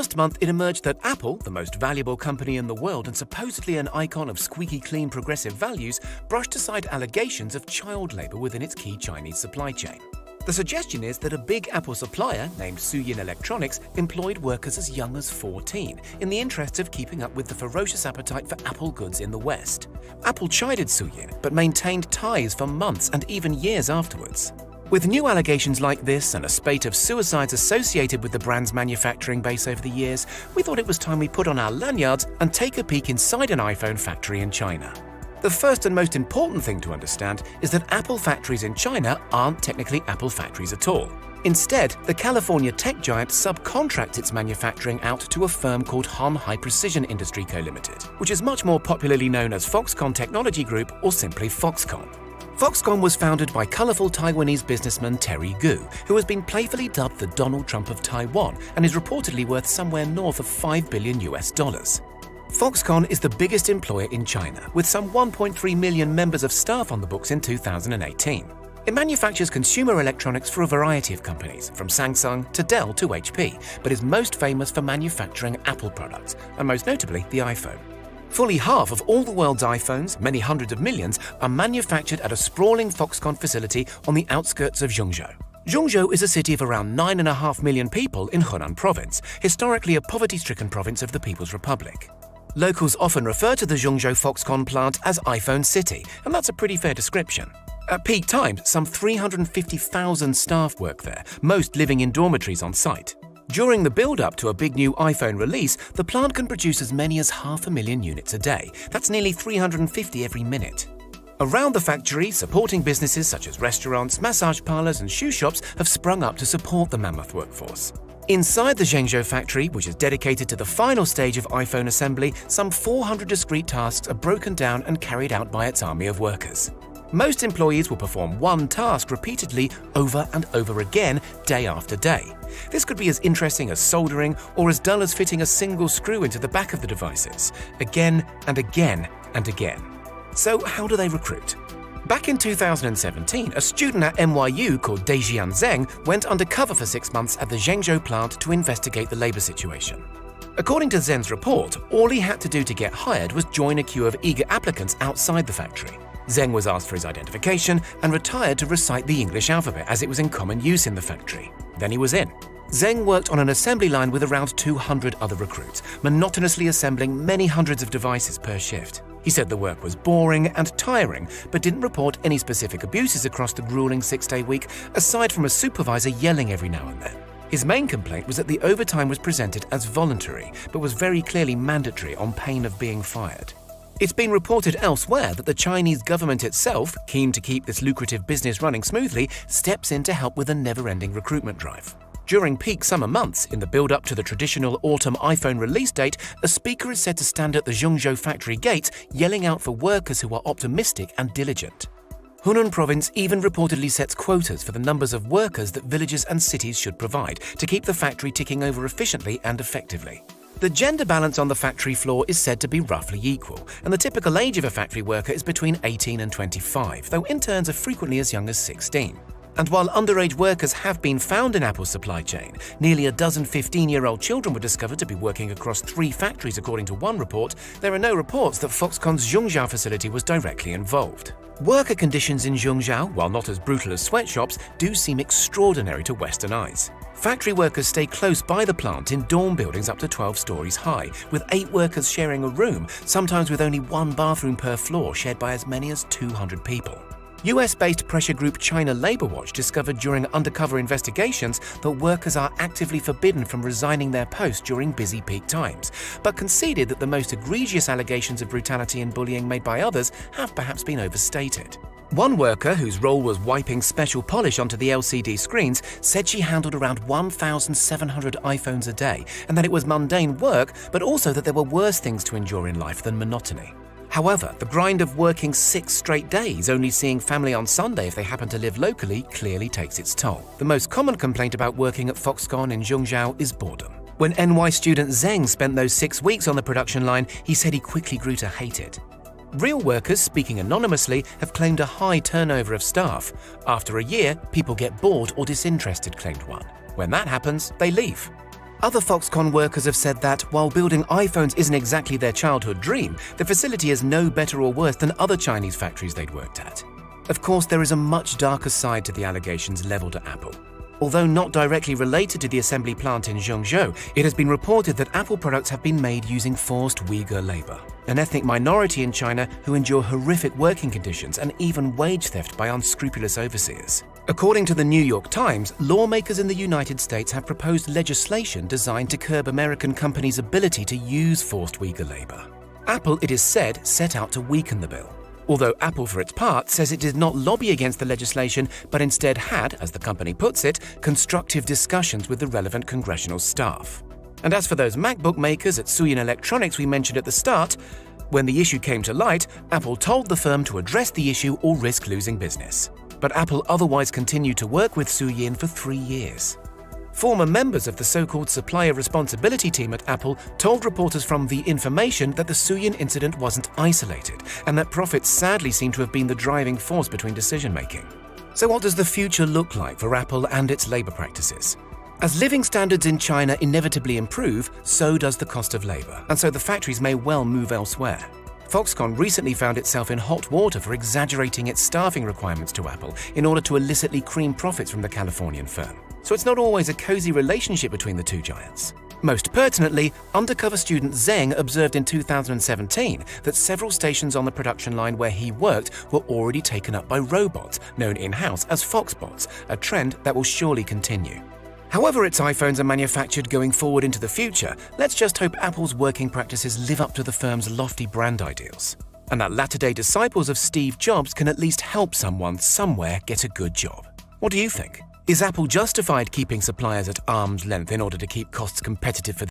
Last month, it emerged that Apple, the most valuable company in the world and supposedly an icon of squeaky-clean progressive values, brushed aside allegations of child labor within its key Chinese supply chain. The suggestion is that a big Apple supplier named Suyin Electronics employed workers as young as 14 in the interests of keeping up with the ferocious appetite for Apple goods in the West. Apple chided Suyin, but maintained ties for months and even years afterwards. With new allegations like this and a spate of suicides associated with the brand's manufacturing base over the years, we thought it was time we put on our lanyards and take a peek inside an iPhone factory in China. The first and most important thing to understand is that Apple factories in China aren't technically Apple factories at all. Instead, the California tech giant subcontracts its manufacturing out to a firm called Han High Precision Industry Co. Limited, which is much more popularly known as Foxconn Technology Group or simply Foxconn. Foxconn was founded by colorful Taiwanese businessman Terry Gu, who has been playfully dubbed the Donald Trump of Taiwan and is reportedly worth somewhere north of $5 billion. Foxconn is the biggest employer in China, with some 1.3 million members of staff on the books in 2018. It manufactures consumer electronics for a variety of companies, from Samsung to Dell to HP, but is most famous for manufacturing Apple products, and most notably the iPhone. Fully half of all the world's iPhones, many hundreds of millions, are manufactured at a sprawling Foxconn facility on the outskirts of Zhengzhou. Zhengzhou is a city of around 9.5 million people in Hunan province, historically a poverty-stricken province of the People's Republic. Locals often refer to the Zhengzhou Foxconn plant as iPhone City, and that's a pretty fair description. At peak times, some 350,000 staff work there, most living in dormitories on site. During the build-up to a big new iPhone release, the plant can produce as many as 500,000 units a day. That's nearly 350 every minute. Around the factory, supporting businesses such as restaurants, massage parlors, and shoe shops have sprung up to support the mammoth workforce. Inside the Zhengzhou factory, which is dedicated to the final stage of iPhone assembly, some 400 discrete tasks are broken down and carried out by its army of workers. Most employees will perform one task repeatedly over and over again, day after day. This could be as interesting as soldering or as dull as fitting a single screw into the back of the devices, again and again and again. So how do they recruit? Back in 2017, a student at NYU called Dejian Zheng went undercover for 6 months at the Zhengzhou plant to investigate the labor situation. According to Zheng's report, all he had to do to get hired was join a queue of eager applicants outside the factory. Zheng was asked for his identification and retired to recite the English alphabet as it was in common use in the factory. Then he was in. Zheng worked on an assembly line with around 200 other recruits, monotonously assembling many hundreds of devices per shift. He said the work was boring and tiring, but didn't report any specific abuses across the grueling 6-day week, aside from a supervisor yelling every now and then. His main complaint was that the overtime was presented as voluntary, but was very clearly mandatory on pain of being fired. It's been reported elsewhere that the Chinese government itself, keen to keep this lucrative business running smoothly, steps in to help with a never-ending recruitment drive. During peak summer months, in the build-up to the traditional autumn iPhone release date, a speaker is said to stand at the Zhengzhou factory gates yelling out for workers who are optimistic and diligent. Hunan province even reportedly sets quotas for the numbers of workers that villages and cities should provide to keep the factory ticking over efficiently and effectively. The gender balance on the factory floor is said to be roughly equal, and the typical age of a factory worker is between 18 and 25, though interns are frequently as young as 16. And while underage workers have been found in Apple's supply chain, nearly a dozen 15-year-old children were discovered to be working across 3 factories according to one report. There are no reports that Foxconn's Zhengzhou facility was directly involved. Worker conditions in Zhengzhou, while not as brutal as sweatshops, do seem extraordinary to Western eyes. Factory workers stay close by the plant in dorm buildings up to 12 stories high, with 8 workers sharing a room, sometimes with only 1 bathroom per floor shared by as many as 200 people. US-based pressure group China Labor Watch discovered during undercover investigations that workers are actively forbidden from resigning their posts during busy peak times, but conceded that the most egregious allegations of brutality and bullying made by others have perhaps been overstated. One worker, whose role was wiping special polish onto the LCD screens, said she handled around 1,700 iPhones a day and that it was mundane work, but also that there were worse things to endure in life than monotony. However, the grind of working 6 straight days, only seeing family on Sunday if they happen to live locally, clearly takes its toll. The most common complaint about working at Foxconn in Zhengzhou is boredom. When NY student Zheng spent those 6 weeks on the production line, he said he quickly grew to hate it. Real workers, speaking anonymously, have claimed a high turnover of staff. After a year, people get bored or disinterested, claimed one. When that happens, they leave. Other Foxconn workers have said that, while building iPhones isn't exactly their childhood dream, the facility is no better or worse than other Chinese factories they'd worked at. Of course, there is a much darker side to the allegations leveled at Apple. Although not directly related to the assembly plant in Zhengzhou, it has been reported that Apple products have been made using forced Uyghur labor, an ethnic minority in China who endure horrific working conditions and even wage theft by unscrupulous overseers. According to the New York Times, lawmakers in the United States have proposed legislation designed to curb American companies' ability to use forced Uyghur labor. Apple, it is said, set out to weaken the bill. Although Apple, for its part, says it did not lobby against the legislation, but instead had, as the company puts it, constructive discussions with the relevant congressional staff. And as for those MacBook makers at Suyin Electronics we mentioned at the start, when the issue came to light, Apple told the firm to address the issue or risk losing business. But Apple otherwise continued to work with Suyin for 3 years. Former members of the so-called supplier responsibility team at Apple told reporters from The Information that the Suyin incident wasn't isolated and that profits sadly seem to have been the driving force between decision-making. So what does the future look like for Apple and its labor practices? As living standards in China inevitably improve, so does the cost of labor, and so the factories may well move elsewhere. Foxconn recently found itself in hot water for exaggerating its staffing requirements to Apple in order to illicitly cream profits from the Californian firm. So it's not always a cozy relationship between the two giants. Most pertinently, undercover student Zheng observed in 2017 that several stations on the production line where he worked were already taken up by robots, known in-house as Foxbots, a trend that will surely continue. However its iPhones are manufactured going forward into the future, let's just hope Apple's working practices live up to the firm's lofty brand ideals, and that latter-day disciples of Steve Jobs can at least help someone somewhere get a good job. What do you think? Is Apple justified keeping suppliers at arm's length in order to keep costs competitive for